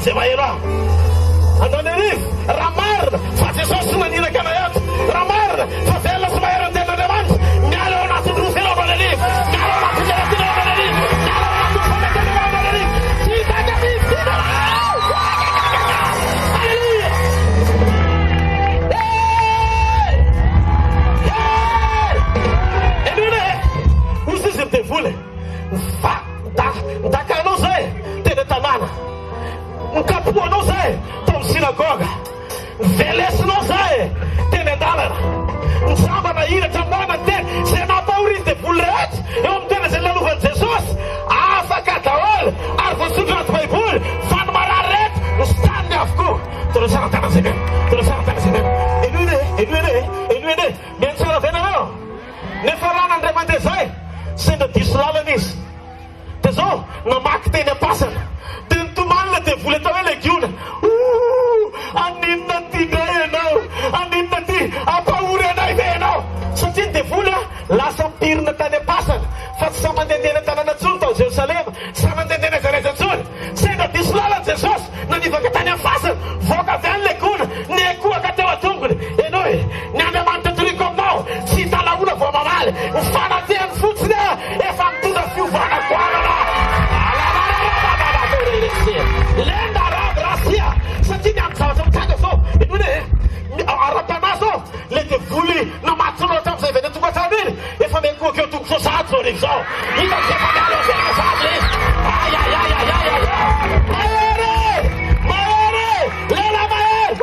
zay maheno aho. Andao ny arivo, raha marina fa Jesosy naniraka na eto, raha marina fa velona sy mahery ny tenan'Andriamanitra, miala ao anatin'ny rofenao andao ny arivo, miala ao anatin'ny jelatina andao ny arivo, miala ao anatin'ny fametenana andao ny arivo. Tsy hitaka mitsina. Halleluja. Enone, hozy izy midevoly. Va, dakanao zay, teny tanàna. Nikapoanao zay, tao amin'ny sinagoga. Velesinao zay, teny an-dalana. Nitsambana hiratra mana teny, zay napahorin'ny devoly rehetra eo amin'ny tena zay lalovan'i Jesosy, afaka daholo ary voasotro anaty baiboly fa ny marary rehetra no staniny avokoa. Tena tsara tana zay mena, tena tsara tana zay mena. Enoene, mihaino tsara venanao. Nefa raha n'Andriamanitra zay, sendra diso lalana izy. Dia zao, namaky teny am-pasana. Dia nitomanina devoly atao hoe legiona. Aninona ty ndray ianao? Aninona ty? Ampahory anay ve ianao? Satria ny devoly lasa mpirina tany am-pasana. Fa tsy sa mandendena tanàna tsony tao Jerosalema, tsy sa mandendena Nazareta tsony. Sendra diso lalana Jesosy, nanivaka tany am-pasana, voaka avy any legiona, niekoaka teo atongony. Ianao e, ny Andriamanitra toriko aminao, tsy hitalaona vao mamaly. Ny fanatehany fotsiny efa mitondra fiovanako anana. Lenda rasia satria miampy zavatra mitanga zao. Enone ara-panahy zao, le devoly namatsinao hatramin'izay veny tongatrano iny, efa mekoaka eo tongo sosady zao rivo zao. Hitako zay famialo eo zay sady le. Mahery, lela mahery.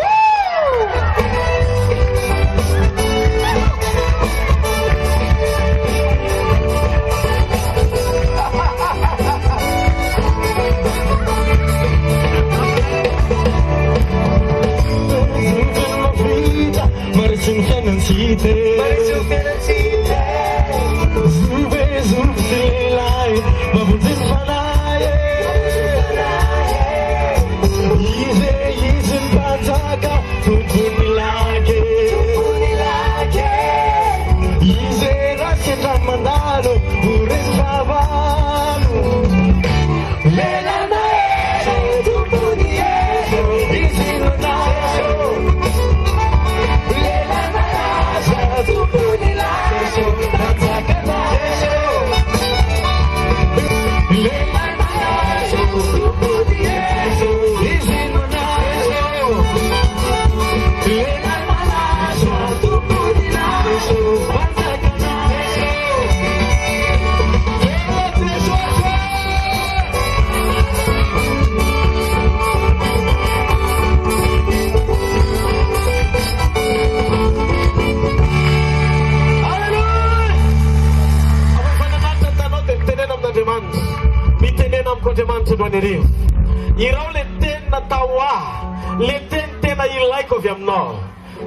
Irao le teny natao ahy, le teny tena ilaiko avy aminao.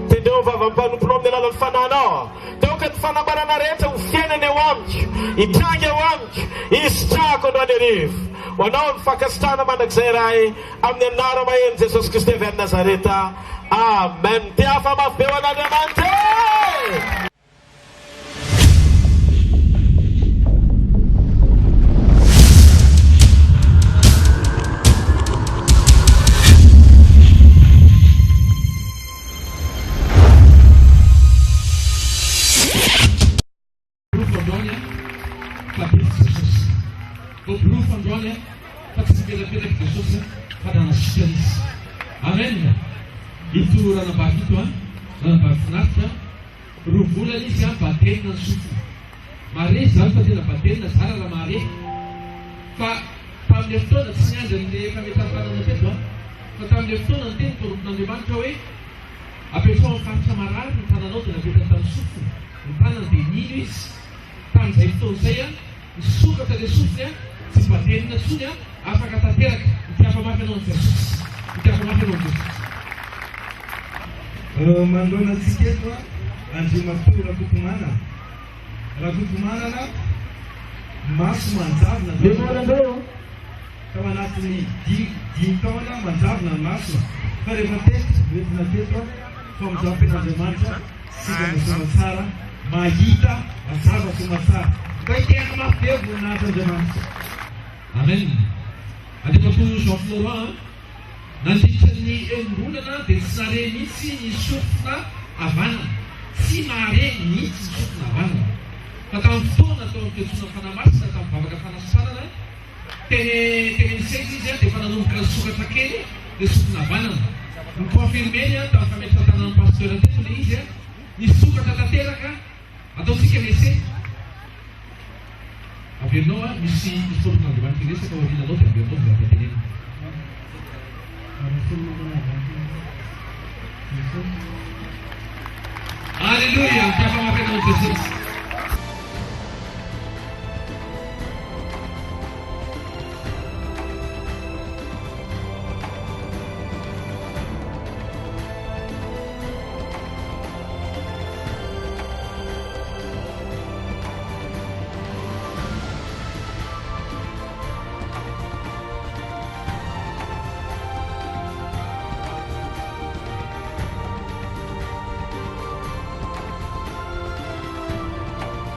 Tendreo vavam-panomponao amin'ny alalan'ny fananao. Teo ka ny fanambarana rehetra ho fiainana eo amiko, hitrangy eo amiko, hisitrahako androany arivo. Ho anao ny fankasitrahana mandrakizay rahay amin'ny anara maheny Jesosy Kristy avy any Nazareta. Amen. Ty hafa mafy be ho an'Andriamanitra. Amen. Itu ranabak itu ranabak finaritra. Roa volana izy batena ny sofina. Mare zany fa tena batena zara raha mare. Fa tamin'ny fotoana tsy niandry an'ilay fametam-panana teto fa tamin'ny fotoana ny teny toropon'Andriamanitra hoe apetrao amin'ny faritra marary ny tananao dia napetraka tamin'ny sofina. Ny tanana dia nino izy. Tamin'izay fotoana izay ny sokatra ilay sofina tsy batenina tsony afaka tanteraka mitiava mafy anao ny Jesosy. Mitiava mafy anao ny Jesosy. Mandona antsika eto andriamatoa rakotomana. Rakotomanana maso manjavona tao anatin'ny dimy taona manjavona ny maso. Fa rehefa teto rehefa teto fa mizapen'Andriamanitra sika masoma tsara mahita mazava soma tsara. Mba hitena mafy be voninahitry Andriamanitra. Amen. Andriamatoa Jean Florent nandritran'ny enimbolana dia tsy nahare mihitsy ny sofina havanana, tsy mahare mihitsy ny sofina havanana. Fa tamin'ny fotoana tao amin'ny fiantsoana fanamasina tamin'ny vavaka fanasipanana tenenisaiza izy dia efa nanomboka ny sokatra kely dia sofina havanana. Ny confirmeny tamin'ny fametratanan'ny pasteur teto le izy ny sokatra tanteraka ataontsika mese. Averinao misy foron'Andriamanitra resaka aoriananao dia averinao dia vatenena. Alleluia, chiama la presenza di Gesù.